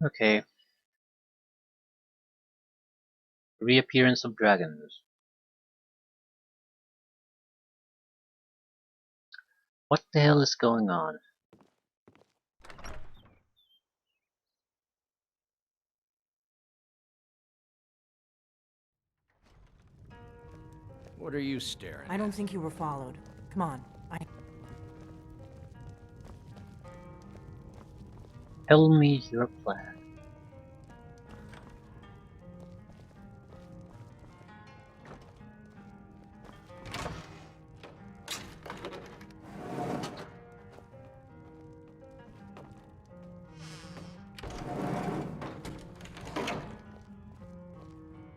Okay. Reappearance of dragons. What the hell is going on? What are you staring I at? don't think you were followed. Come on. Tell me your plan.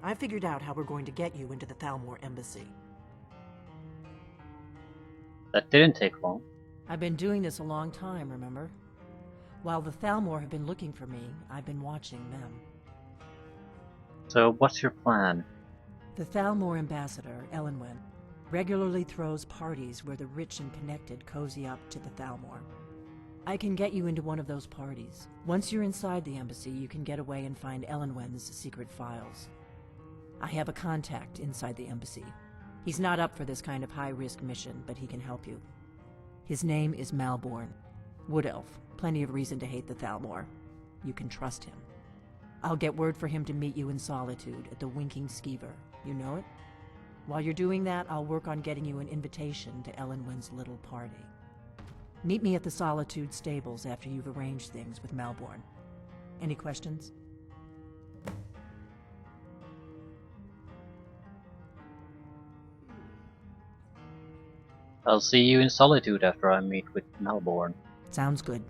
I figured out how we're going to get you into the Thalmor embassy. That didn't take long. I've been doing this a long time, remember? While the Thalmor have been looking for me, I've been watching them. So what's your plan? The Thalmor ambassador, Elenwen, regularly throws parties where the rich and connected cozy up to the Thalmor. I can get you into one of those parties. Once you're inside the embassy, you can get away and find Elenwen's secret files. I have a contact inside the embassy. He's not up for this kind of high-risk mission, but he can help you. His name is Malborn. Wood Elf. Plenty of reason to hate the Thalmor. You can trust him. I'll get word for him to meet you in Solitude at the Winking Skeever. You know it? While you're doing that, I'll work on getting you an invitation to Elenwen's little party. Meet me at the Solitude stables after you've arranged things with Malborn. Any questions? I'll see you in Solitude after I meet with Malborn. Sounds good.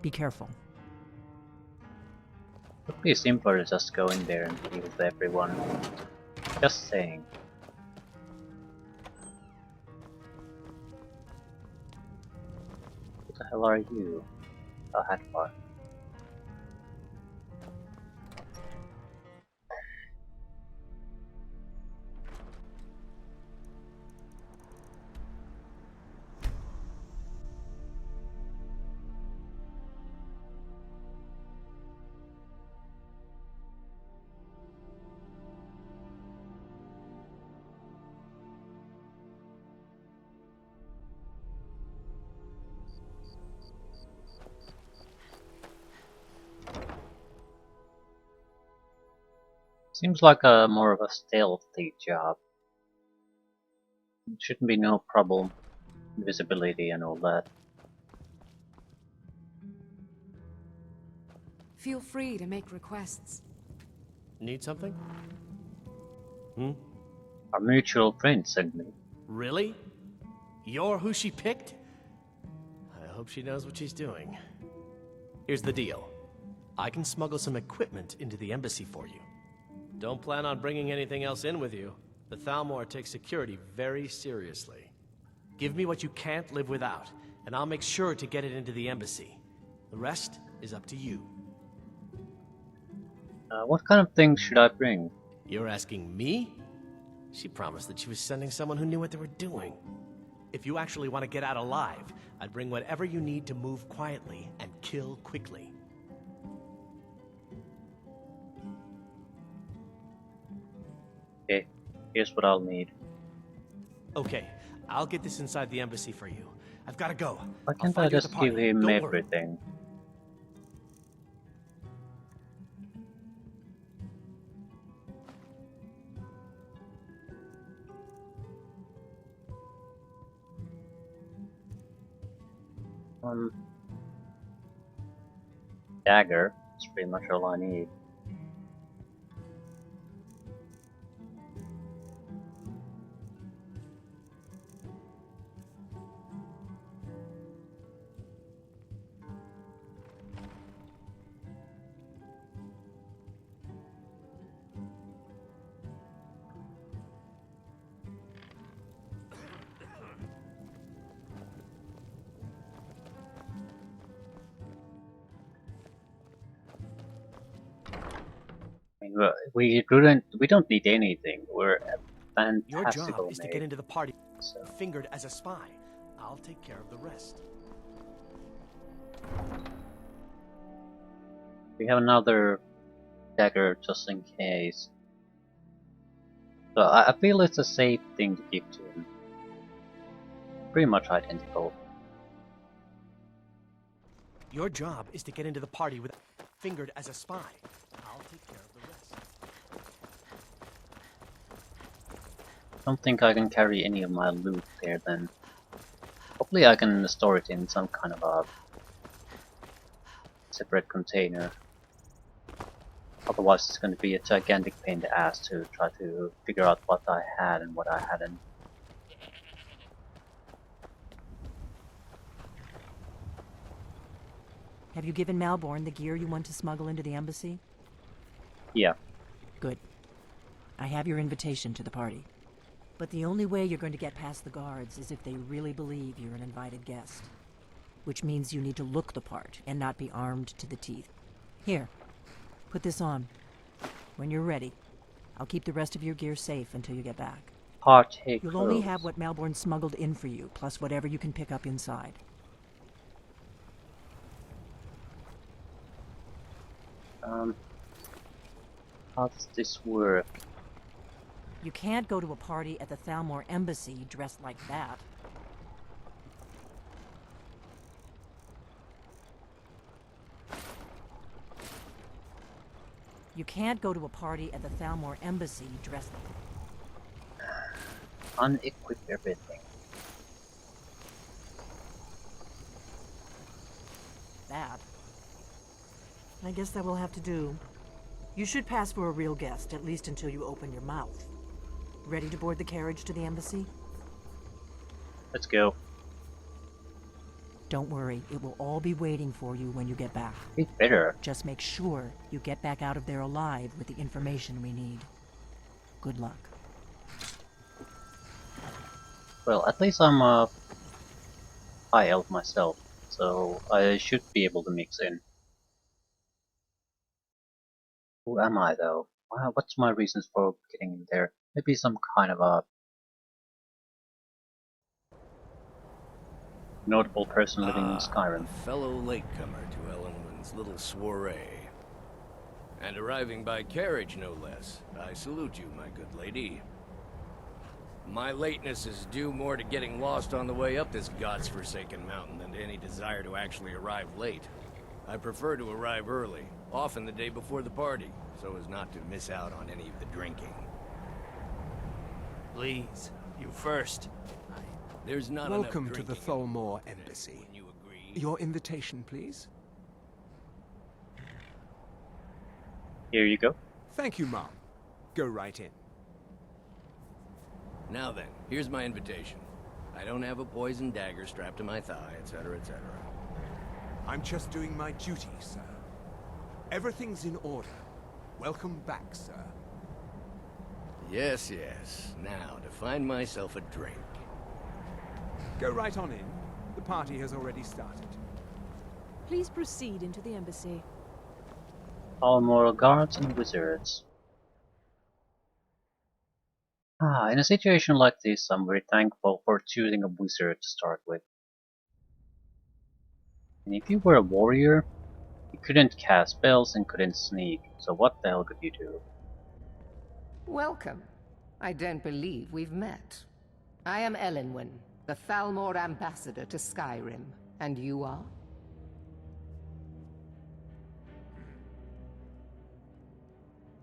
Be careful. Would be simpler to just go in there and deal with everyone. Just saying. Who the hell are you? A Hatbar. Seems like a more of a stealthy job. Shouldn't be no problem. Invisibility and all that. Feel free to make requests. Need something? Hmm? Our mutual friend sent me. Really? You're who she picked? I hope she knows what she's doing. Here's the deal. I can smuggle some equipment into the embassy for you. Don't plan on bringing anything else in with you. The Thalmor takes security very seriously. Give me what you can't live without, and I'll make sure to get it into the embassy. The rest is up to you. What kind of things should I bring? You're asking me? She promised that she was sending someone who knew what they were doing. If you actually want to get out alive, I'd bring whatever you need to move quietly and kill quickly. Okay, here's what I'll need. Okay, I'll get this inside the embassy for you. I've got to go. Why I'll can't I find you at the just give party. him Don't worry. everything? Dagger. That's pretty much all I need. I mean, we don't need anything. We're a Your job fantastical is to maid. get into the party So fingered as a spy. I'll take care of the rest. We have another dagger just in case. So I feel it's a safe thing to give to him. Pretty much identical. Your job is to get into the party without fingered as a spy. I'll take care of the rest. Don't think I can carry any of my loot there then. Hopefully I can store it in some kind of a separate container. Otherwise it's going to be a gigantic pain in the ass to try to figure out what I had and what I hadn't. Have you given Malborn the gear you want to smuggle into the embassy? Yeah. Good. I have your invitation to the party. But the only way you're going to get past the guards is if they really believe you're an invited guest. Which means you need to look the part and not be armed to the teeth. Here, put this on. When you're ready, I'll keep the rest of your gear safe until you get back. Partake. You'll only have what Malborn smuggled in for you, plus whatever you can pick up inside. How does this work? You can't go to a party at the Thalmor embassy dressed like that. You can't go to a party at the Thalmor embassy dressed like... Unequip everything. that. I guess that will have to do. You should pass for a real guest, at least until you open your mouth. Ready to board the carriage to the embassy? Let's go. Don't worry, it will all be waiting for you when you get back. It better. Just make sure you get back out of there alive with the information we need. Good luck. Well, at least I'm a high elf myself, so I should be able to mix in. Who am I though? What's my reasons for getting in there? Maybe some kind of a notable person living in Skyrim. A fellow latecomer to Ellenwood's little soiree. And arriving by carriage, no less. I salute you, my good lady. My lateness is due more to getting lost on the way up this god's-forsaken mountain than to any desire to actually arrive late. I prefer to arrive early, often the day before the party, so as not to miss out on any of the drinking. Please, you first. There's not Welcome enough to the drinking Thalmor in Embassy. when you agree. Your invitation, please. Here you go. Thank you, Mom. Go right in. Now then, here's my invitation. I don't have a poisoned dagger strapped to my thigh, etc., etc. I'm just doing my duty, sir. Everything's in order. Welcome back, sir. Yes, yes. Now, to find myself a drink. Go right on in. The party has already started. Please proceed into the embassy. Thalmor guards and wizards. In a situation like this, I'm very thankful for choosing a wizard to start with. And if you were a warrior, you couldn't cast spells and couldn't sneak, so what the hell could you do? Welcome. I don't believe we've met. I am Elenwen, the Thalmor ambassador to Skyrim. And you are?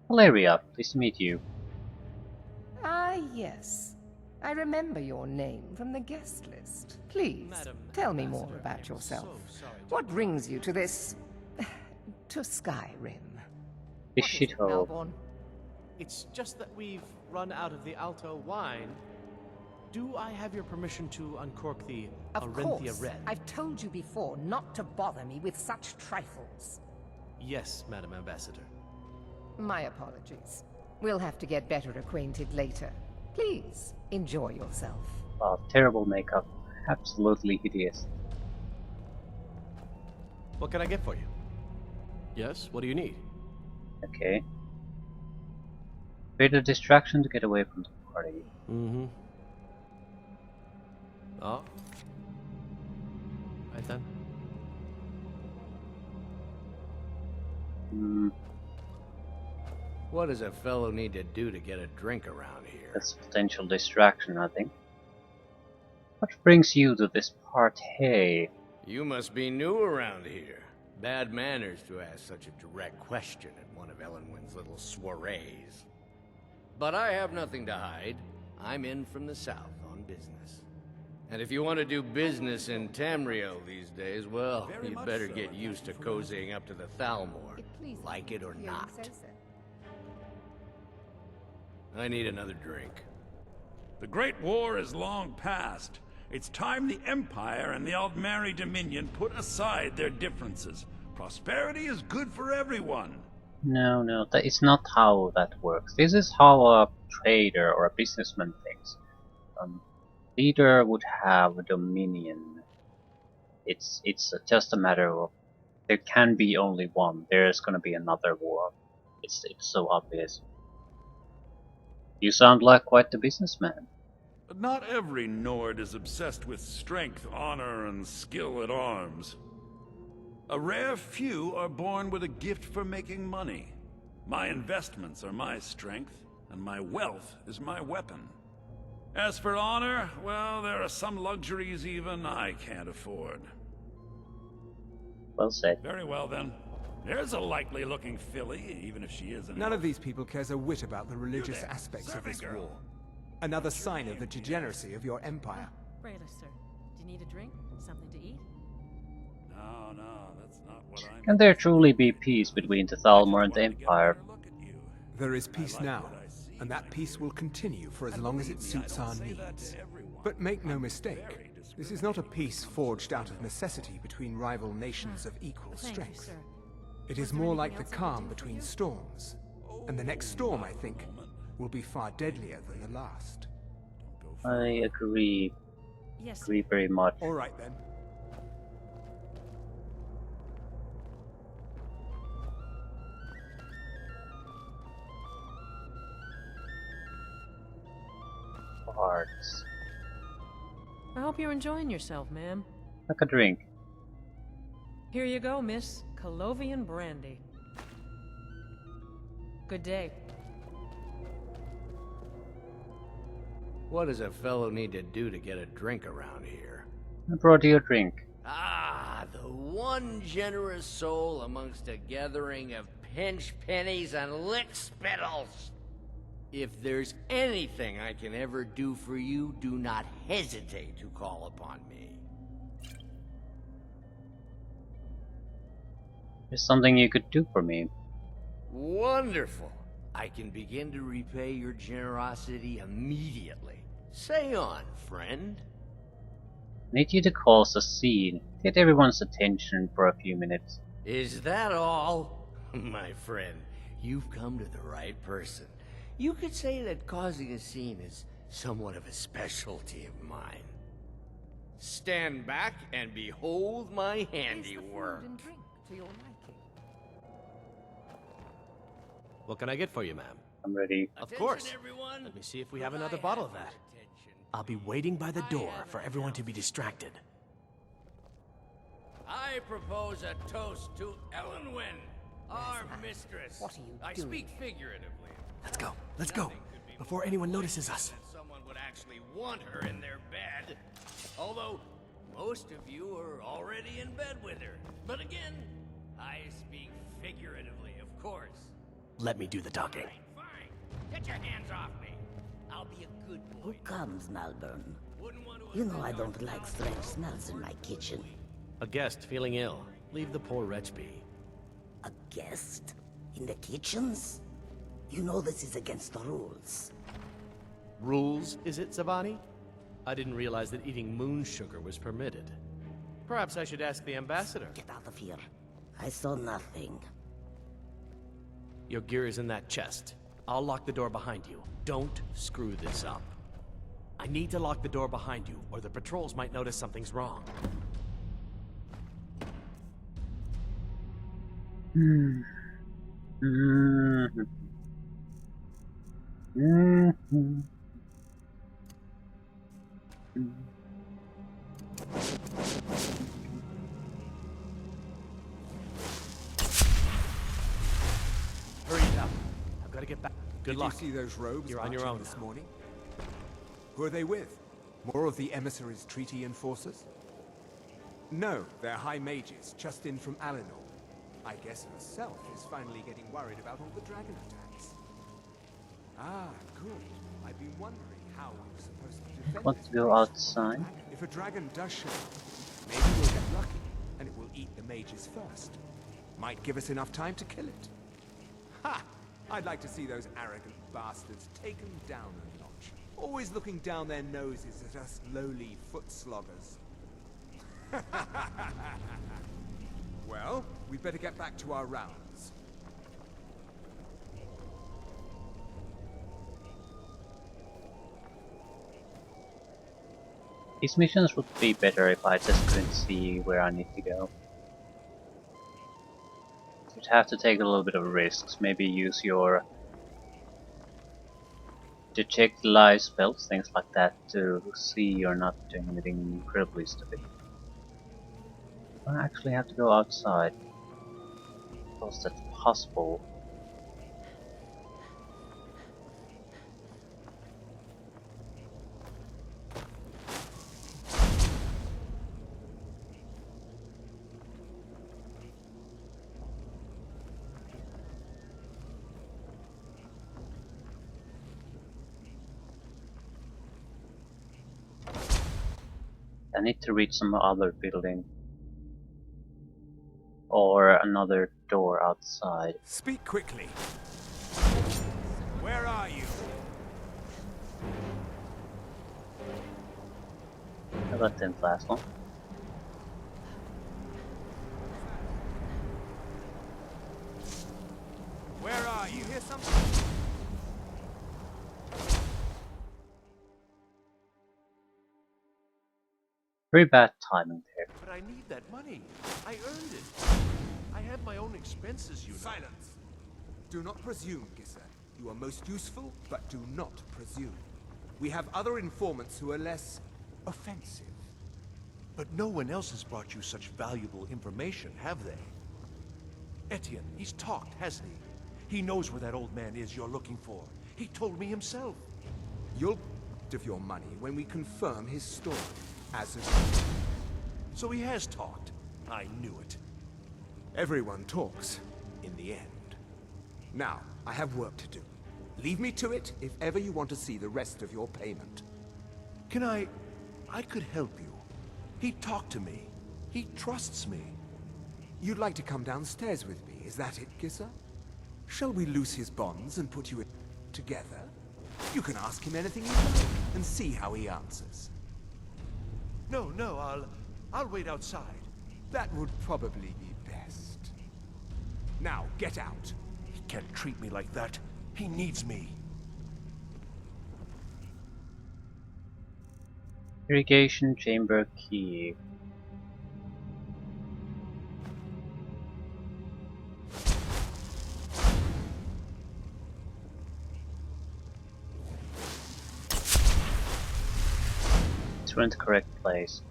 Valeria, pleased to meet you. Ah, yes. I remember your name from the guest list. Please, Madam tell me Ambassador, more about I am yourself. so sorry to What brings you to this... to Skyrim? This What is it, shithole. Malborn? It's just that we've run out of the Alto wine. Do I have your permission to uncork the Of Arenthia course. Red? I've told you before not to bother me with such trifles. Yes, Madam Ambassador. My apologies. We'll have to get better acquainted later. Please, enjoy yourself. Wow, terrible makeup. Absolutely hideous. What can I get for you? Yes, what do you need? Okay. Create a distraction to get away from the party. Mm-hmm. Oh. Right then. What does a fellow need to do to get a drink around here? That's a potential distraction, I think. What brings you to this party? You must be new around here. Bad manners to ask such a direct question at one of Ellenwyn's little soirees. But I have nothing to hide. I'm in from the south on business. And if you want to do business in Tamriel these days, well, you'd better get used to cozying up to the Thalmor, like it or not. I need another drink. The Great War is long past. It's time the Empire and the Aldmeri Dominion put aside their differences. Prosperity is good for everyone. No, that is not how that works. This is how a trader or a businessman thinks. Leader would have a dominion. It's just a matter of there can be only one. There's gonna be another war. It's so obvious. You sound like quite the businessman. But not every Nord is obsessed with strength, honor, and skill at arms. A rare few are born with a gift for making money. My investments are my strength, and my wealth is my weapon. As for honor, well, there are some luxuries even I can't afford. Well said. Very well then. There's a likely-looking filly, even if she isn't. None of these people cares a whit about the religious there, aspects of serving this girl. war. Another sign of the degeneracy of your empire. Brayla, sir. Do you need a drink? Something to eat? No, that's not what I'm... Can there truly be peace between the Thalmor and the Empire? There is peace now, and that peace will continue for as long as it suits our needs. But make no mistake, this is not a peace forged out of necessity between rival nations of equal Thank you, strength. sir. It is more like the calm between storms, and the next storm, I think, will be far deadlier than the last. I agree. Yes, sir. Agree very much. All right then. Hearts. I hope you're enjoying yourself, ma'am. Like a drink. Here you go, miss. Colovian brandy. Good day. What does a fellow need to do to get a drink around here? I brought you a drink. Ah, the one generous soul amongst a gathering of pinch pennies and lick spittles. If there's anything I can ever do for you, do not hesitate to call upon me. There's something you could do for me. Wonderful. I can begin to repay your generosity immediately. Say on, friend. Need you to cause a scene. Get everyone's attention for a few minutes. Is that all? My friend, you've come to the right person. You could say that causing a scene is somewhat of a specialty of mine. Stand back and behold my handiwork. And drink to your liking. What can I get for you, ma'am? I'm ready. Of Attention, course. everyone. Let me see if we have Could another I bottle have of that. your attention? I'll be waiting by the door for everyone to be distracted. I propose a toast to Ellenwyn, our mistress. What are you I doing? speak figuratively. Let's go, before anyone notices us. That someone would actually want her in their bed. Although, most of you are already in bed with her. But again, I speak figuratively, of course. Let me do the talking. Fine. Get your hands off me. I'll be a good boy. Who comes, Malburn? Wouldn't want to You know I offend don't like strange smells in my kitchen. A guest feeling ill. Leave the poor wretch be. A guest? In the kitchens? You know this is against the rules. Rules, is it, Savani? I didn't realize that eating moon sugar was permitted. Perhaps I should ask the ambassador. Get out of here. I saw nothing. Your gear is in that chest. I'll lock the door behind you. Don't screw this up. I need to lock the door behind you, or the patrols might notice something's wrong. Hurry it up. I've got to get back. Good Did luck. you see those robes You're on your marching own this now. morning? Who are they with? More of the emissaries' treaty enforcers? No, they're high mages, just in from Alinor. I guess herself is finally getting worried about all the dragon attacks. Ah, good. I've been wondering how we were supposed to defend Want this to go place from a outside? dragon. If a dragon does show up, maybe we'll get lucky, and it will eat the mages first. Might give us enough time to kill it. Ha! I'd like to see those arrogant bastards taken down a notch. Always looking down their noses at us lowly foot sloggers. Well, we'd better get back to our rounds. These missions would be better if I just couldn't see where I need to go. You'd have to take a little bit of risks, maybe use your detect live spells, things like that, to see you're not doing anything incredibly stupid. I actually have to go outside. Of course that's possible. I need to reach some other building. Or another door outside. Speak quickly. Where are you? That didn't last long. Where are you? Hear something? Very bad timing there. But I need that money. I earned it. I have my own expenses, you know. Silence! Do not presume, Gisser. You are most useful, but do not presume. We have other informants who are less offensive. But no one else has brought you such valuable information, have they? Etienne, he's talked, hasn't he? He knows where that old man is you're looking for. He told me himself. You'll of your money when we confirm his story, as of... So he has talked. I knew it. Everyone talks, in the end. Now, I have work to do. Leave me to it if ever you want to see the rest of your payment. Can I could help you. He talked to me. He trusts me. You'd like to come downstairs with me, is that it, Gisser? Shall we loose his bonds and put you in together? You can ask him anything you like, and see how he answers. No, I'll wait outside. That would probably be best. Now, get out. He can't treat me like that. He needs me. Irrigation chamber key. We're in the correct place.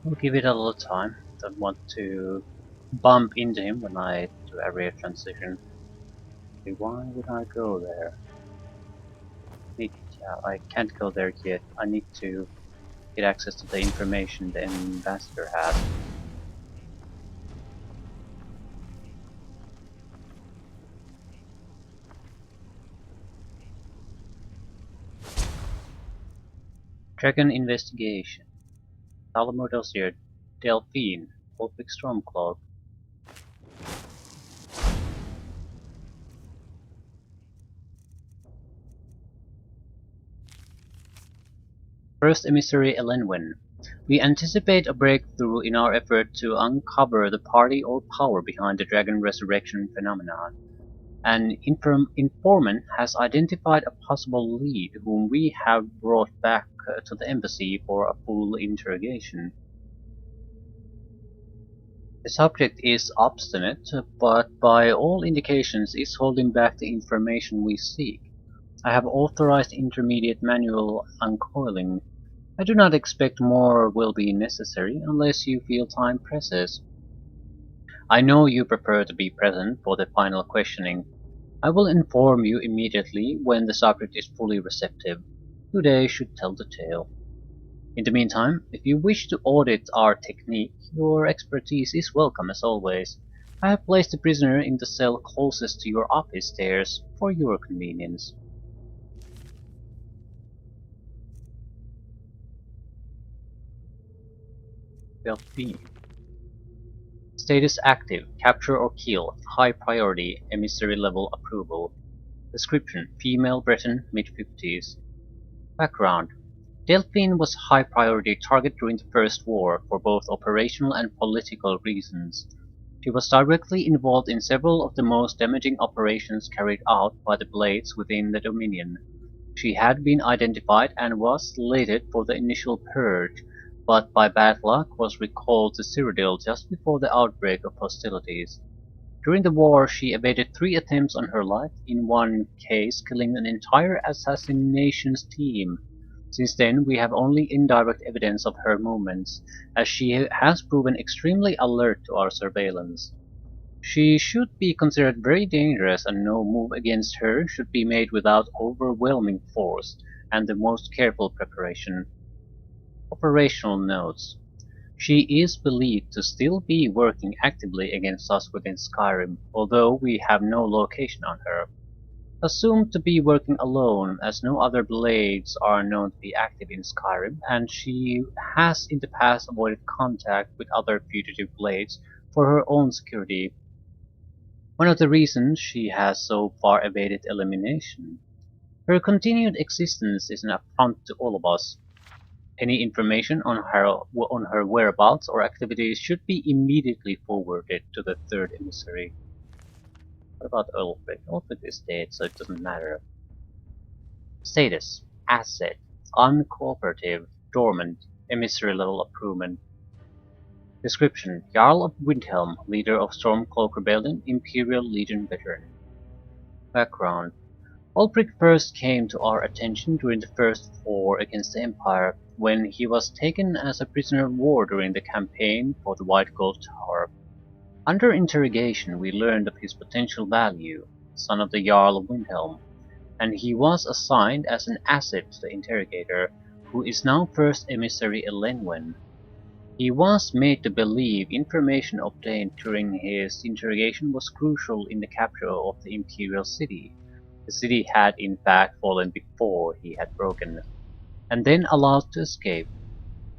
We'll give it a little time. Don't want to bump into him when I do area transition. Why would I go there? Yeah, I can't go there yet. I need to get access to the information the ambassador has. Dragon investigation. Thalmor dossier. Delphine. Olpic Stormcloak. First emissary Elenwen. We anticipate a breakthrough in our effort to uncover the party or power behind the dragon resurrection phenomenon. An informant has identified a possible lead whom we have brought back to the embassy for a full interrogation. The subject is obstinate, but by all indications is holding back the information we seek. I have authorized intermediate manual uncoiling. I do not expect more will be necessary unless you feel time presses. I know you prefer to be present for the final questioning. I will inform you immediately when the subject is fully receptive. Today should tell the tale. In the meantime, if you wish to audit our technique, your expertise is welcome as always. I have placed the prisoner in the cell closest to your office stairs for your convenience. B. Status active, capture or kill, high priority, emissary level approval. Description: female Breton, mid-50s. Background: Delphine was a high priority target during the First War for both operational and political reasons. She was directly involved in several of the most damaging operations carried out by the Blades within the Dominion. She had been identified and was slated for the initial purge, but by bad luck was recalled to Cyrodiil just before the outbreak of hostilities. During the war she evaded 3 attempts on her life, in one case killing an entire assassinations team. Since then we have only indirect evidence of her movements, as she has proven extremely alert to our surveillance. She should be considered very dangerous, and no move against her should be made without overwhelming force and the most careful preparation. Operational notes: She is believed to still be working actively against us within Skyrim, although we have no location on her. Assumed to be working alone, as no other blades are known to be active in Skyrim, and she has in the past avoided contact with other fugitive blades for her own security. One of the reasons she has so far evaded elimination. Her continued existence is an affront to all of us. Any information on her whereabouts or activities should be immediately forwarded to the third emissary. What about Ulfric? Ulfric is dead, so it doesn't matter. Status: Asset, uncooperative, dormant, emissary level approval. Description: Jarl of Windhelm, leader of Stormcloak Rebellion, Imperial Legion veteran. Background: Ulfric first came to our attention during the First War against the Empire, when he was taken as a prisoner of war during the campaign for the White Gold Tower. Under interrogation we learned of his potential value, son of the Jarl of Windhelm, and he was assigned as an asset to the interrogator, who is now First Emissary Elenwen. He was made to believe information obtained during his interrogation was crucial in the capture of the Imperial City. The city had in fact fallen before he had broken, and then allowed to escape.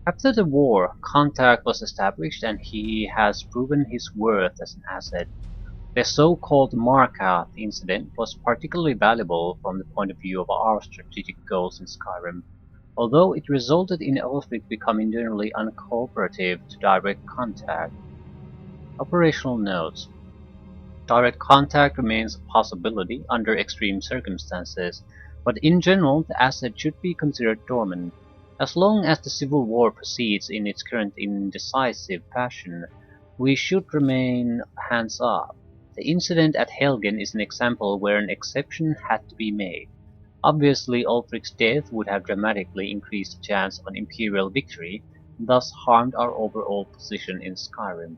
After the war, contact was established and he has proven his worth as an asset. The so-called Markath incident was particularly valuable from the point of view of our strategic goals in Skyrim, although it resulted in Ulfric becoming generally uncooperative to direct contact. Operational notes: Direct contact remains a possibility under extreme circumstances, but in general the asset should be considered dormant. As long as the civil war proceeds in its current indecisive fashion, we should remain hands-off. The incident at Helgen is an example where an exception had to be made. Obviously Ulfric's death would have dramatically increased the chance of an Imperial victory, and thus harmed our overall position in Skyrim.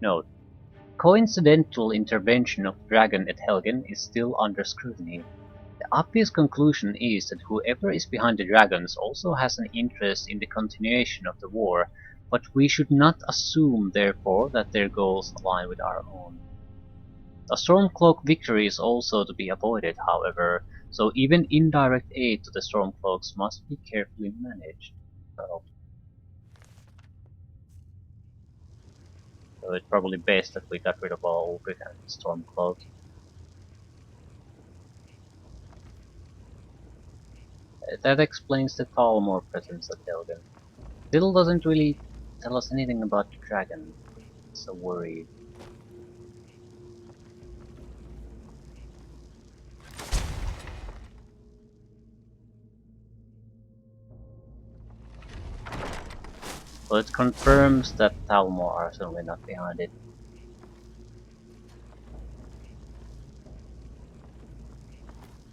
Note: Coincidental intervention of the dragon at Helgen is still under scrutiny. The obvious conclusion is that whoever is behind the dragons also has an interest in the continuation of the war, but we should not assume therefore that their goals align with our own. A Stormcloak victory is also to be avoided, however, so even indirect aid to the Stormcloaks must be carefully managed. So it's probably best that we got rid of all Ulfric and Stormcloak. That explains the Thalmor presence at Helgen. Still doesn't really tell us anything about the dragon. So worried. Well, it confirms that Thalmor are certainly not behind it.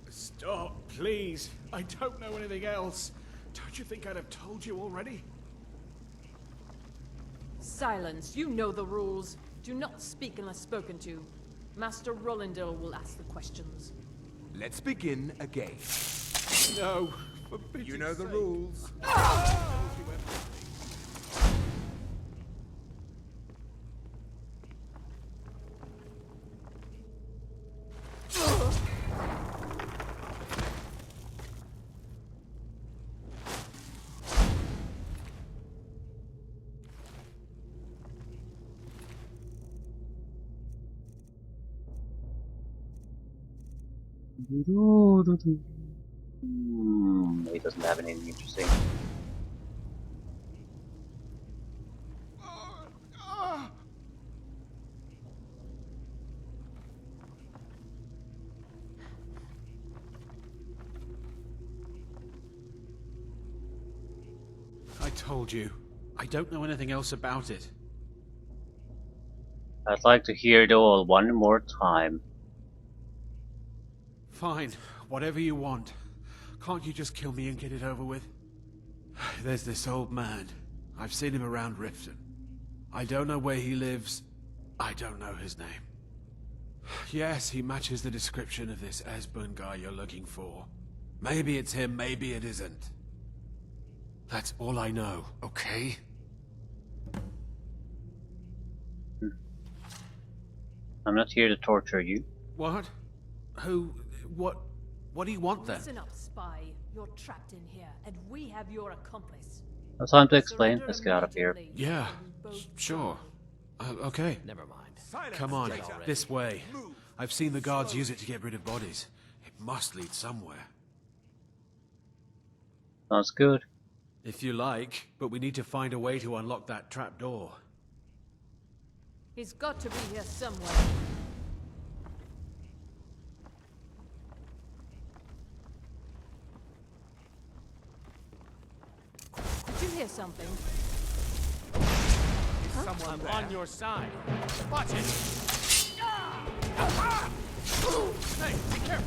Stop, please. I don't know anything else. Don't you think I'd have told you already? Silence. You know the rules. Do not speak unless spoken to. Master Rollindale will ask the questions. Let's begin again. No, for pity's You know the sake. rules. He doesn't have anything interesting. I told you. I don't know anything else about it. I'd like to hear it all one more time. Fine, whatever you want. Can't you just kill me and get it over with? There's this old man. I've seen him around Riften. I don't know where he lives. I don't know his name. Yes, he matches the description of this Esbern guy you're looking for. Maybe it's him, maybe it isn't. That's all I know, okay? I'm not here to torture you. What? Who? What do you want then? Listen up, spy. You're trapped in here, and we have your accomplice. No time to explain. Surrender Let's get out of here. immediately, Yeah, or you both sure. Okay. Never mind. Come on, Get already. this way. I've seen the guards use it to get rid of bodies. It must lead somewhere. Sounds good. If you like, but we need to find a way to unlock that trap door. He's got to be here somewhere. Did you hear something? I'm on your side. Watch it. Hey, be careful.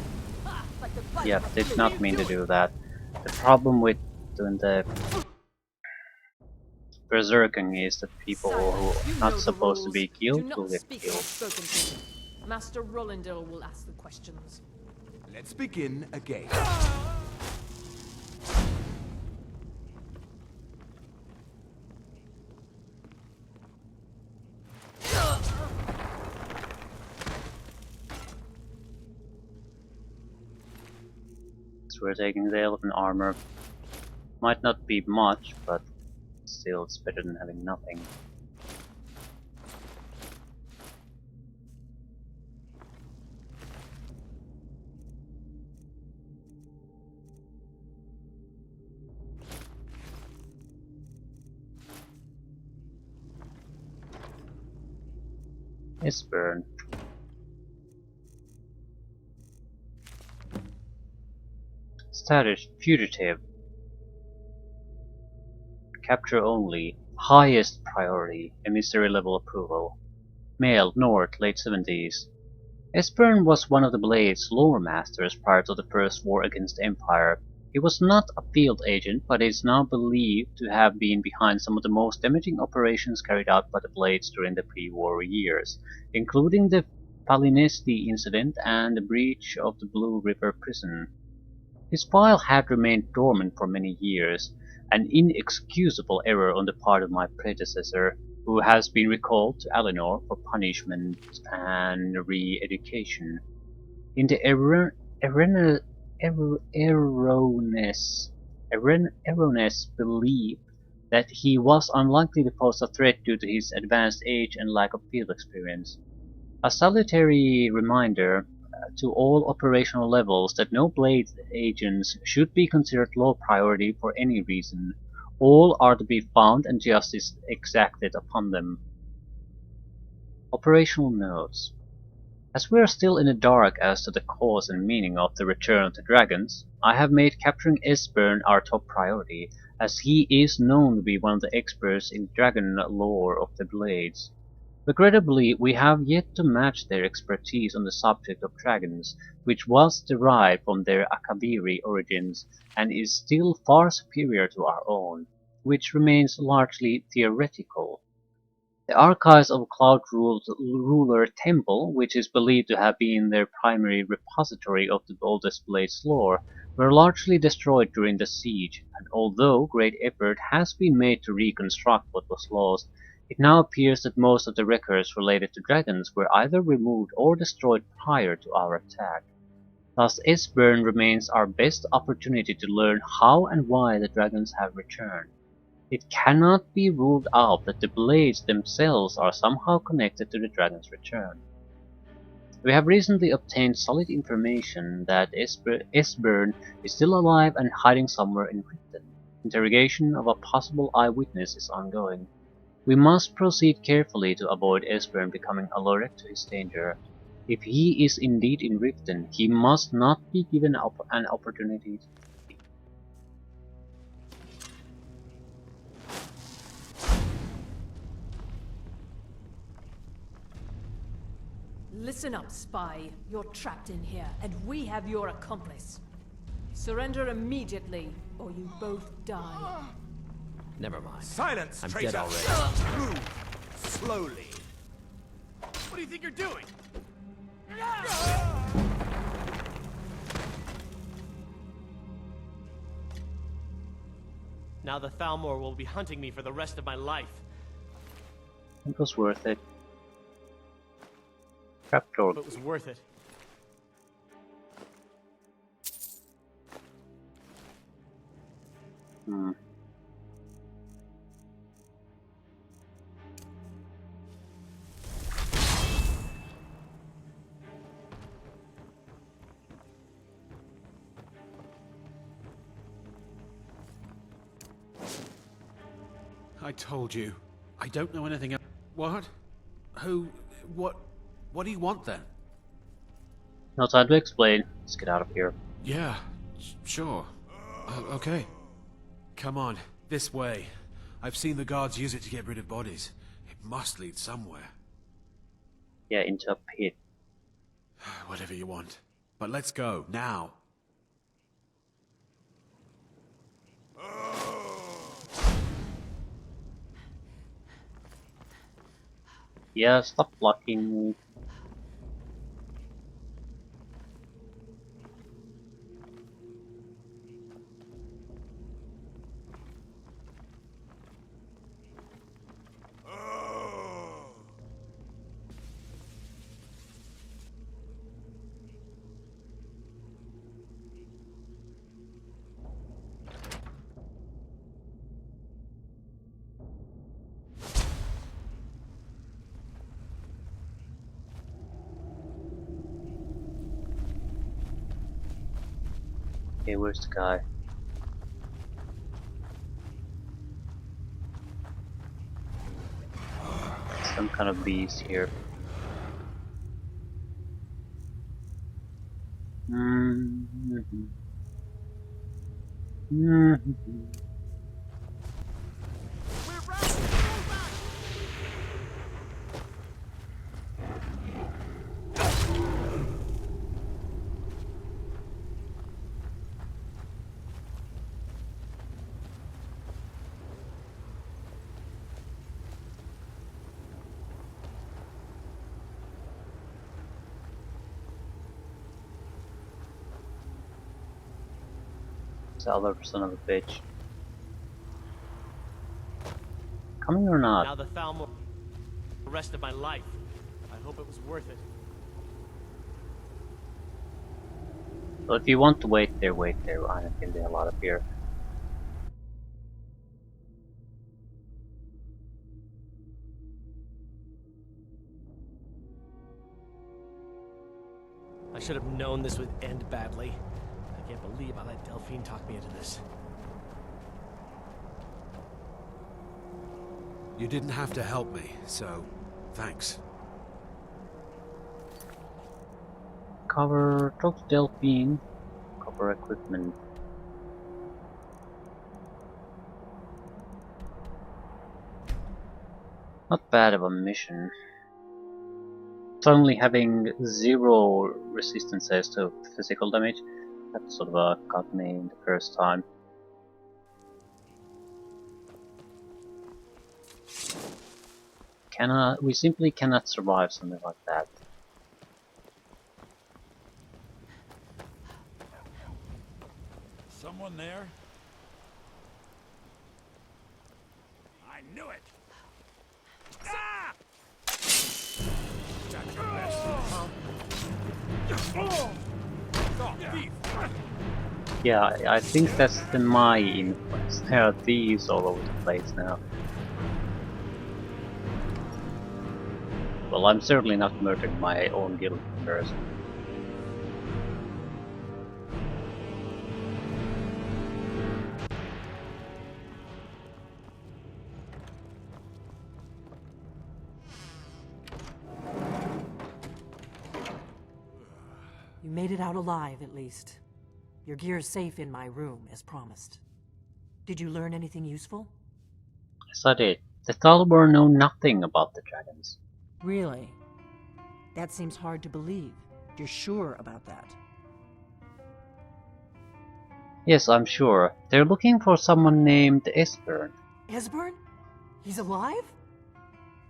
Like the bite Yeah, of a did flea. not mean to do that. The problem with doing the berserking is that people who Silence. You are know not the supposed to rules. be Do killed not will get speak killed. unless spoken to. Master Rollindale will ask the questions. Let's begin again. So we're taking the elephant armor. Might not be much, but still it's better than having nothing. Esbern. Status fugitive. Capture only. Highest priority. Emissary level approval. Male, North, late 70s. Esbern was one of the Blade's lore masters prior to the First War against the Empire. He was not a field agent, but is now believed to have been behind some of the most damaging operations carried out by the Blades during the pre-war years, including the Palinesti incident and the breach of the Blue River prison. His file had remained dormant for many years, an inexcusable error on the part of my predecessor, who has been recalled to Eleanor for punishment and re-education. In the erroneous belief that he was unlikely to pose a threat due to his advanced age and lack of field experience. A salutary reminder to all operational levels that no Blade agents should be considered low priority for any reason. All are to be found and justice exacted upon them. Operational notes. As we are still in the dark as to the cause and meaning of the return of the dragons, I have made capturing Esbern our top priority, as he is known to be one of the experts in dragon lore of the Blades. Regrettably, we have yet to match their expertise on the subject of dragons, which was derived from their Akabiri origins and is still far superior to our own, which remains largely theoretical. The archives of Cloud Ruler Temple, which is believed to have been their primary repository of the oldest Blades lore, were largely destroyed during the siege, and although great effort has been made to reconstruct what was lost, it now appears that most of the records related to dragons were either removed or destroyed prior to our attack. Thus Esbern remains our best opportunity to learn how and why the dragons have returned. It cannot be ruled out that the Blades themselves are somehow connected to the dragon's return. We have recently obtained solid information that Esbern is still alive and hiding somewhere in Riften. Interrogation of a possible eyewitness is ongoing. We must proceed carefully to avoid Esbern becoming alert to his danger. If he is indeed in Riften, he must not be given an opportunity to flee. Listen up, spy. You're trapped in here, and we have your accomplice. Surrender immediately, or you both die. Never mind. Silence, I'm traitor! dead already. Move slowly. What do you think you're doing? Now the Thalmor will be hunting me for the rest of my life. It was worth it. Trapdoor. But it was worth it. Hmm. I told you. I don't know anything about... What? Who? What? What do you want then? No time to explain. Let's get out of here. Yeah, sure. Okay. Come on, this way. I've seen the guards use it to get rid of bodies. It must lead somewhere. Yeah, into a pit. Whatever you want. But let's go, now. Yeah, stop blocking me. Okay, where's the guy? Some kind of beast here. The other son of a bitch. Coming or not? Now the Thalmor the rest of my life. I hope it was worth it. So if you want to wait there, wait there. I'm gonna get the hell out of here. I should have known this would end badly. I can't believe I let Delphine talk me into this. You didn't have to help me, so thanks. Cover, talk to Delphine. Cover equipment. Not bad of a mission. Suddenly having 0 resistances to physical damage, that sort of got me in the first time. We simply cannot survive something like that. Someone there? I knew it! Ah! That's your best, huh? Yeah, I think that's my influence. There are thieves all over the place now. Well, I'm certainly not murdering my own guild members. You made it out alive, at least. Your gear's safe in my room, as promised. Did you learn anything useful? Yes, I did. The Thalmor know nothing about the dragons. Really? That seems hard to believe. You're sure about that? Yes, I'm sure. They're looking for someone named Esbern. Esbern? He's alive?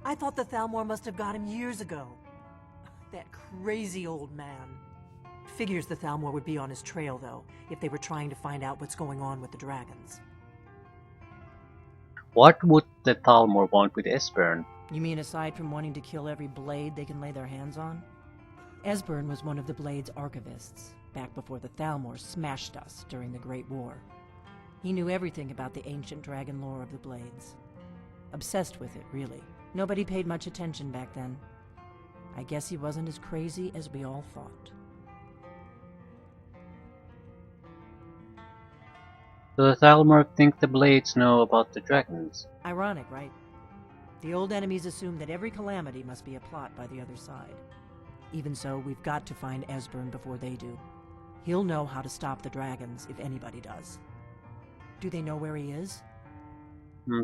I thought the Thalmor must have got him years ago. That crazy old man. Figures the Thalmor would be on his trail, though, if they were trying to find out what's going on with the dragons. What would the Thalmor want with Esbern? You mean aside from wanting to kill every blade they can lay their hands on? Esbern was one of the Blade's archivists, back before the Thalmor smashed us during the Great War. He knew everything about the ancient dragon lore of the Blades. Obsessed with it, really. Nobody paid much attention back then. I guess he wasn't as crazy as we all thought. Do the Thalmor think the Blades know about the dragons? Ironic, right? The old enemies assume that every calamity must be a plot by the other side. Even so, we've got to find Esbern before they do. He'll know how to stop the dragons if anybody does. Do they know where he is?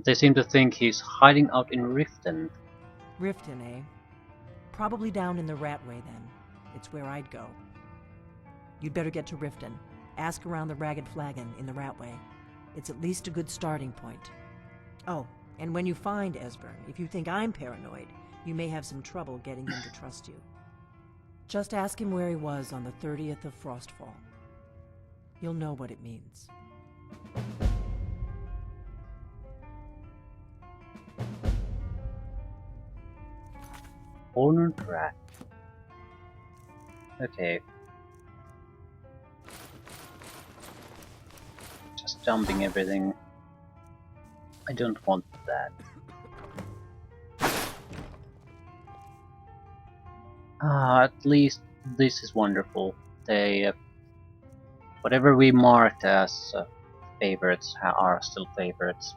They seem to think he's hiding out in Riften. Riften, eh? Probably down in the Ratway, then. It's where I'd go. You'd better get to Riften. Ask around the Ragged Flagon in the Ratway. It's at least a good starting point. Oh, and when you find Esbern, if you think I'm paranoid, you may have some trouble getting him to trust you. Just ask him where he was on the 30th of Frostfall. You'll know what it means. Owner track. Okay. Just dumping everything. I don't want that. At least this is wonderful. They, whatever we marked as favorites are still favorites.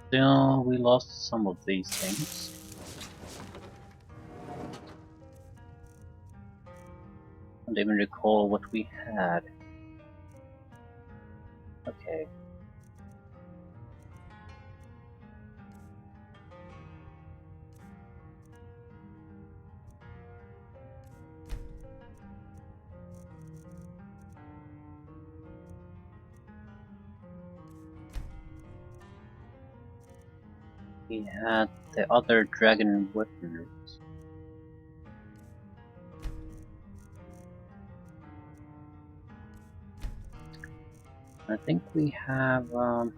Still, we lost some of these things. I don't even recall what we had. Okay. We had the other dragon weapons. I think we have some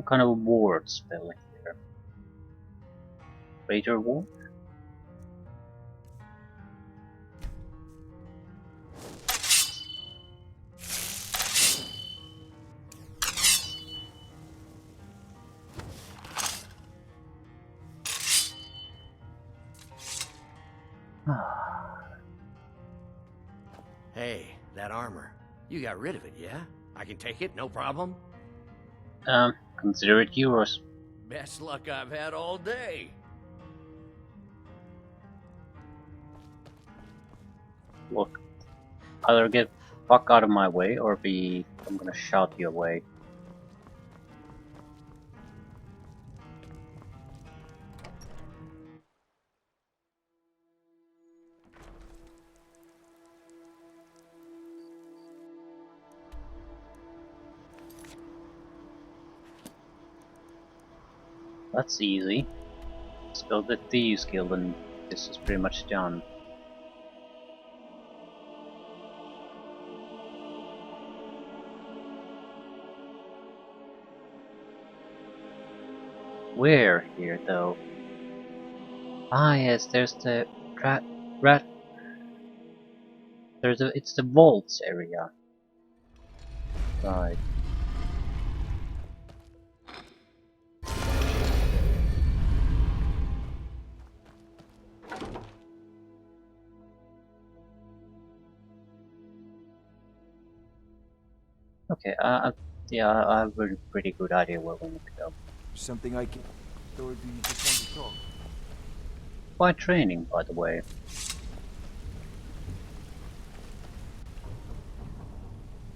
kind of ward spell here. Raider ward? Hey, that armor. You got rid of it, yeah? I can take it, no problem? Consider it yours. Best luck I've had all day. Look, either get fuck out of my way or I'm gonna shout you away. That's easy. Let's build the Thieves Guild and this is pretty much done. Where here though? Ah yes, there's the rat. It's the vaults area. Right. Okay, yeah, I have a pretty good idea where we need to go. Something I can... Or do you just want to talk? Why training, by the way?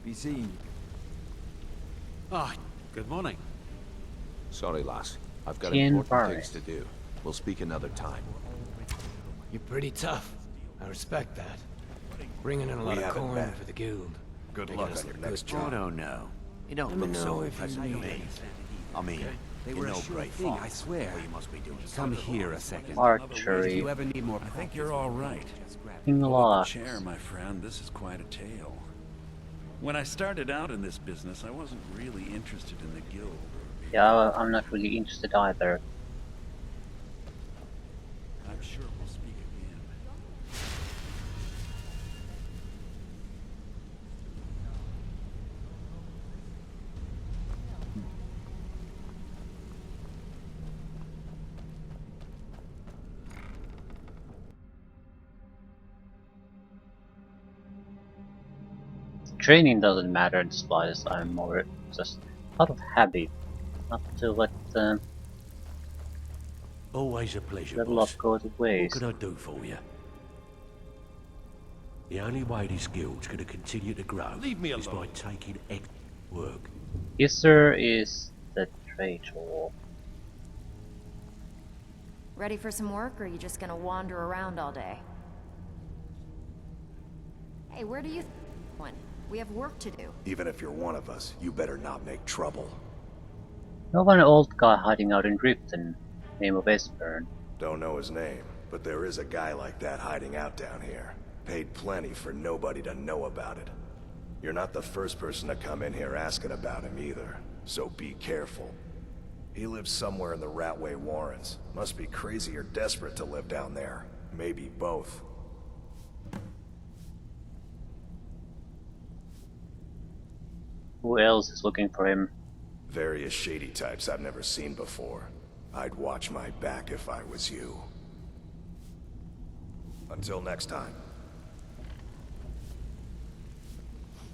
Be seeing you. Ah, good morning. Sorry, lass. I've got Tien important Barre. things to do. We'll speak another time. You're pretty tough. I respect that. Bringing in a lot We of haven't corn met. for the guild. Good Making luck us on your look next good. job. Oh, no. You don't Let me look know so if you pleasant need to me. anything. I mean, They you're were a no sure great thing, fox. I swear. Well, you must be doing Come something. here a second. If Archery. you ever need more I think you're all right. In Pull up law. a chair, my friend. This is quite a tale. When I started out in this business, I wasn't really interested in the guild. Yeah, I'm not really interested either. I'm sure we'll speak again. Training doesn't matter in the slightest. I'm more just out of habit, not to let Always a pleasure, level boss. up go to What waste. can I do for you? The only way this guild's gonna continue to grow Leave me is by alone. taking extra work. Isser is the traitor. Ready for some work, or are you just gonna wander around all day? Hey, where do you going? We have work to do. Even if you're one of us, you better not make trouble. No one old guy hiding out in Riften, name of Esbern. Don't know his name, but there is a guy like that hiding out down here. Paid plenty for nobody to know about it. You're not the first person to come in here asking about him either, so be careful. He lives somewhere in the Ratway Warrens. Must be crazy or desperate to live down there. Maybe both. Who else is looking for him? Various shady types I've never seen before. I'd watch my back if I was you. Until next time.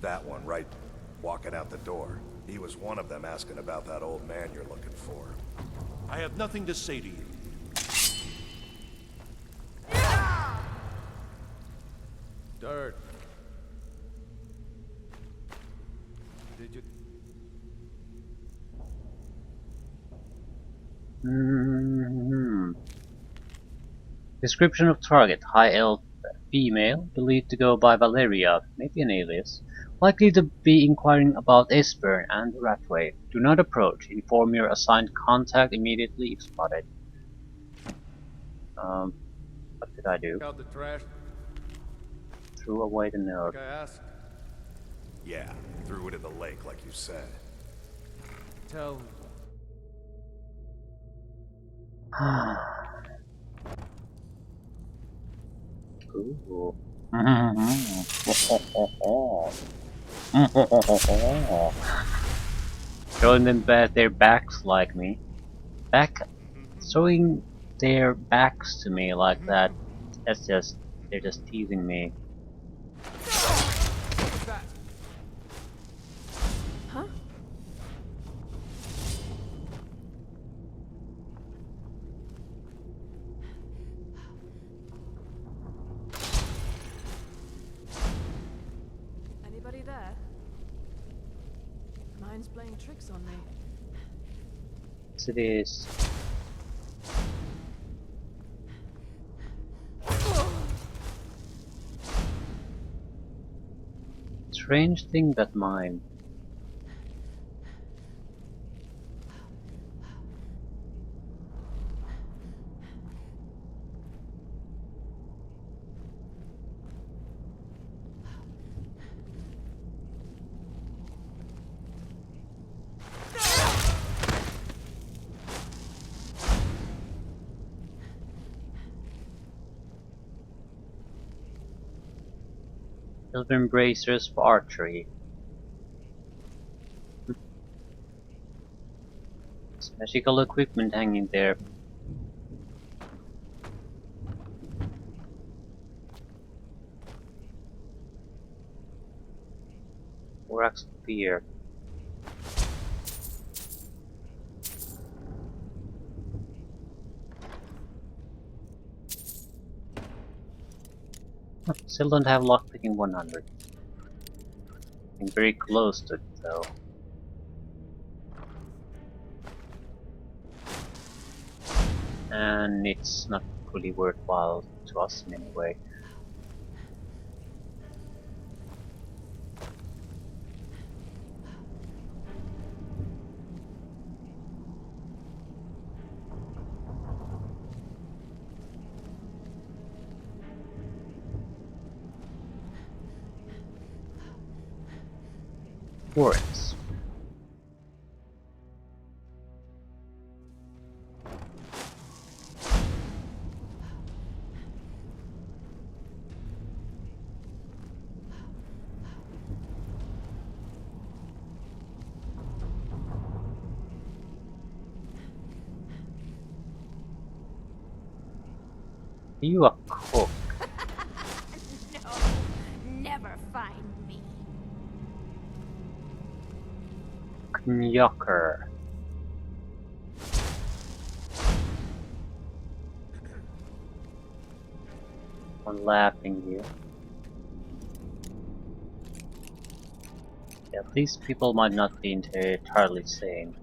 That one, right? Walking out the door. He was one of them asking about that old man you're looking for. I have nothing to say to you. Dirt. Did you... Description of target: high elf, female, believed to go by Valeria, maybe an alias. Likely to be inquiring about Esbern and the Ratway. Do not approach. Inform your assigned contact immediately if spotted. What did I do? Out the trash, Threw away the note. like I asked. Yeah, threw it in the lake like you said. Tell Ooh. Showing them their backs like me. Showing their backs to me like that. They're just teasing me. there. Mine's playing tricks on me. Yes, it is. Strange thing, that mine. Silver bracers for archery. There's magical equipment hanging there. Borax spear. Still don't have lockpicking 100. I'm very close to it though. And it's not really worthwhile to us in any way. Warrants. You a cook? No, never find me. Knyocker. I'm laughing here. Yeah, these people might not be entirely sane.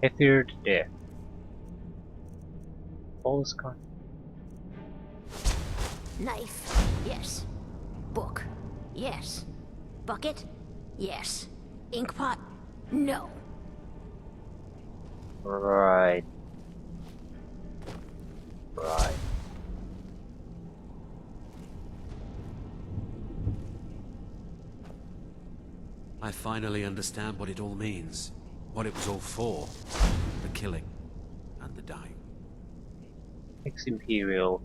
I feared death. All is gone. Knife, yes. Book, yes. Bucket, yes. Inkpot, no. Right. Right. I finally understand what it all means. What it was all for. The killing. And the dying. Ex-Imperial.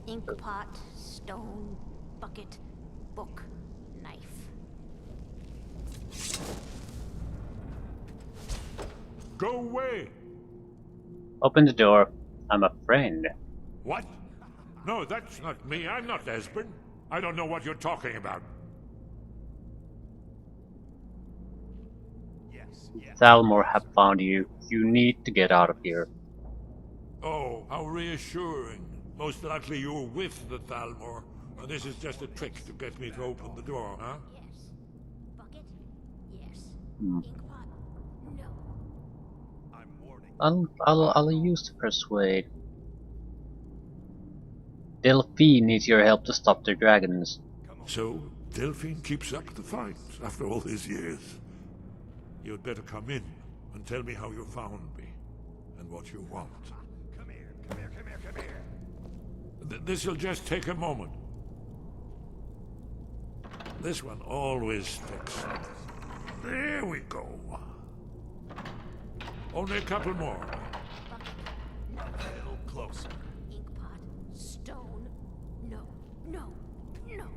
Inkpot, stone, bucket, book, knife. Go away! Open the door. I'm a friend. What? No, that's not me. I'm not Esbern. I don't know what you're talking about. Thalmor have found you. You need to get out of here. Oh, how reassuring. Most likely you're with the Thalmor. And this is just a trick to get me to open the door, huh? Yes. Bucket, yes. Hmm. Inkpot, no. I'll use to persuade. Delphine needs your help to stop the dragons. So, Delphine keeps up the fight after all these years. You'd better come in and tell me how you found me and what you want. Come here, come here, come here, come here. This'll just take a moment. This one always sticks. There we go. Only a couple more. No. A little closer. Inkpot, stone, no, no, no.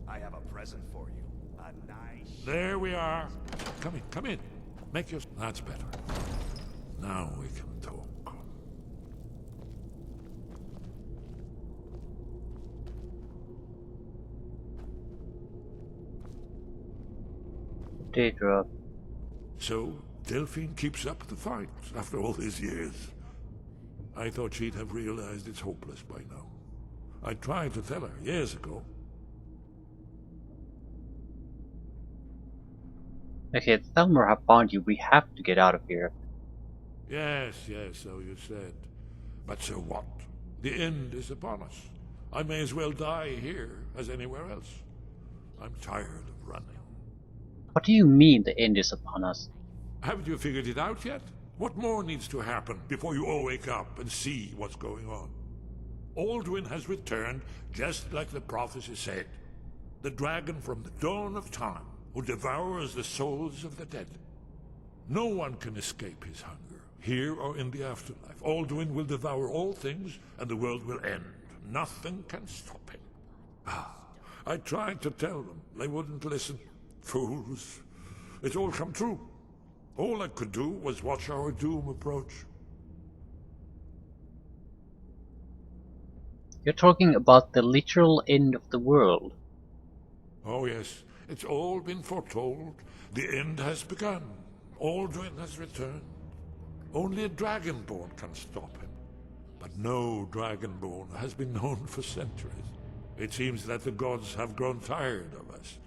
I have a present for you. A nice... There we are. Come in, come in. Make your... That's better. Now we can talk. Daedra. So, Delphine keeps up the fight after all these years. I thought she'd have realized it's hopeless by now. I tried to tell her years ago. Okay, the Thalmor have found you. We have to get out of here. Yes, so you said. But so what? The end is upon us. I may as well die here as anywhere else. I'm tired of running. What do you mean the end is upon us? Haven't you figured it out yet? What more needs to happen before you all wake up and see what's going on? Alduin has returned just like the prophecy said. The dragon from the dawn of time who devours the souls of the dead. No one can escape his hunger, here or in the afterlife. Alduin will devour all things and the world will end. Nothing can stop him. I tried to tell them. They wouldn't listen. Fools. It's all come true. All I could do was watch our doom approach. You're talking about the literal end of the world. Oh yes, it's all been foretold. The end has begun. Alduin has returned. Only a Dragonborn can stop him. But no Dragonborn has been known for centuries. It seems that the gods have grown tired of us.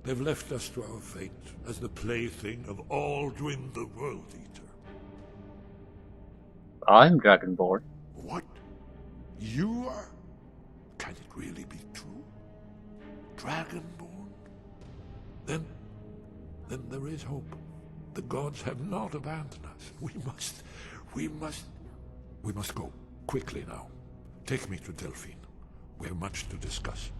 They've left us to our fate as the plaything of Alduin the World Eater. I'm Dragonborn. What? You are? Can it really be true? Dragonborn? Then there is hope. The gods have not abandoned us. We must go. Quickly now. Take me to Delphine. We have much to discuss.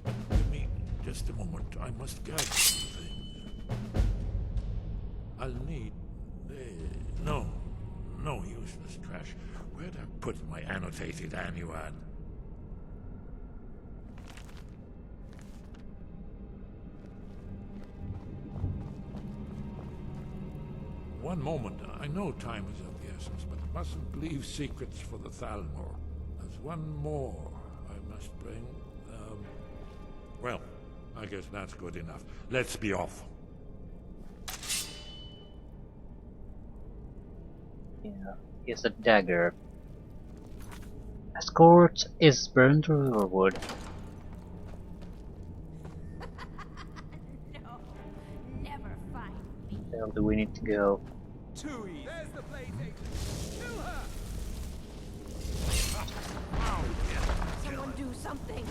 Give me just a moment. I must gather some things. I'll need... No useless trash. Where'd I put my annotated annuad? One moment. I know time is of the essence, but mustn't leave secrets for the Thalmor. There's one more I must bring. Well, I guess that's good enough. Let's be off. Yeah, here's a dagger. Escort is burned or wood? No, never find me. Where do we need to go? Too easy. There's the blade agent. Kill her! Someone do something.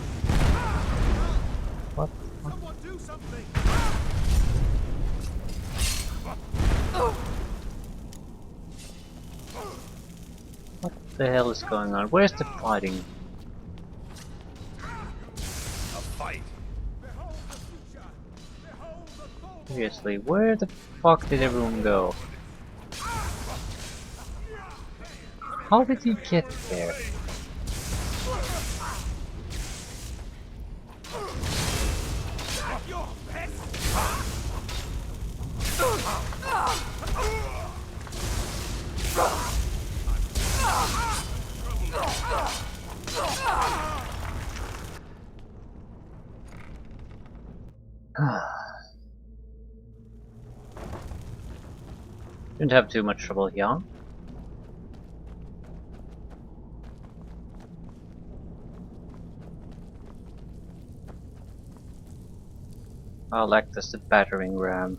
What? Someone do something! What the hell is going on? Where's the fighting? A fight. Seriously, where the fuck did everyone go? How did he get there? Didn't have too much trouble here. I'll act as the battering ram.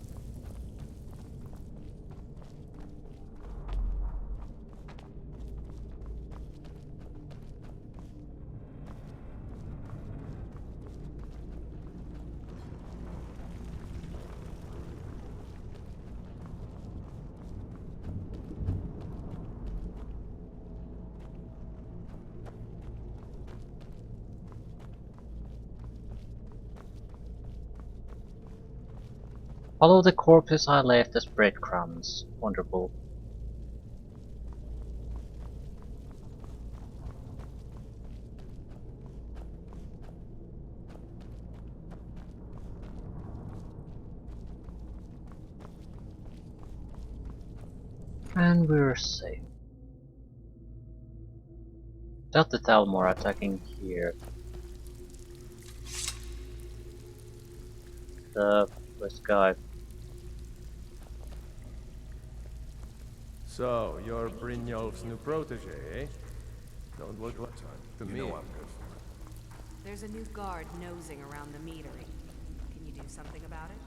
Follow the corpses I left as breadcrumbs. Wonderful. And we're safe. Doubt the Thalmor attacking here. The first guy. So, you're Brynjolf's new protege, eh? Don't look like to me. There's a new guard nosing around the metering. Can you do something about it?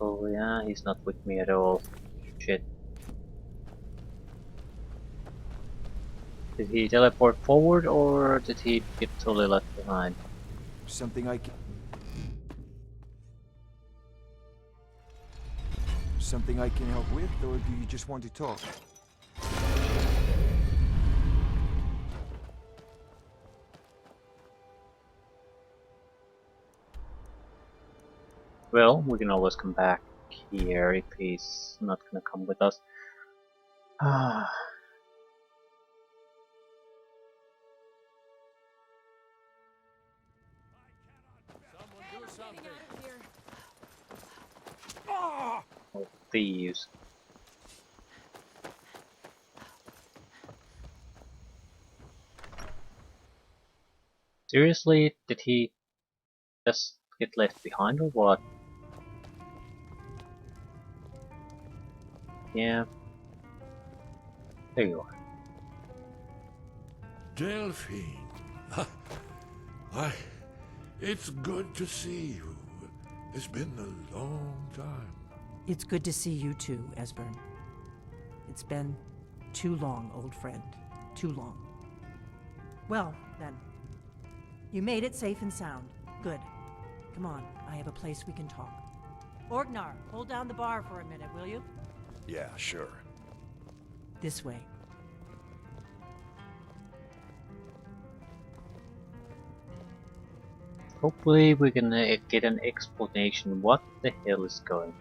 Oh yeah, he's not with me at all. Shit. Did he teleport forward or did he get totally left behind? Something I can help with, or do you just want to talk? Well, we can always come back here if he's not gonna come with us. Ah. Oh, thieves. Seriously, did he just get left behind or what? Yeah. There you are. Delphine. Why, it's good to see you. It's been a long time. It's good to see you too, Esbern. It's been too long, old friend. Too long. Well, then. You made it safe and sound. Good. Come on, I have a place we can talk. Orgnar, hold down the bar for a minute, will you? Yeah, sure. This way. Hopefully we can get an explanation what the hell is going on.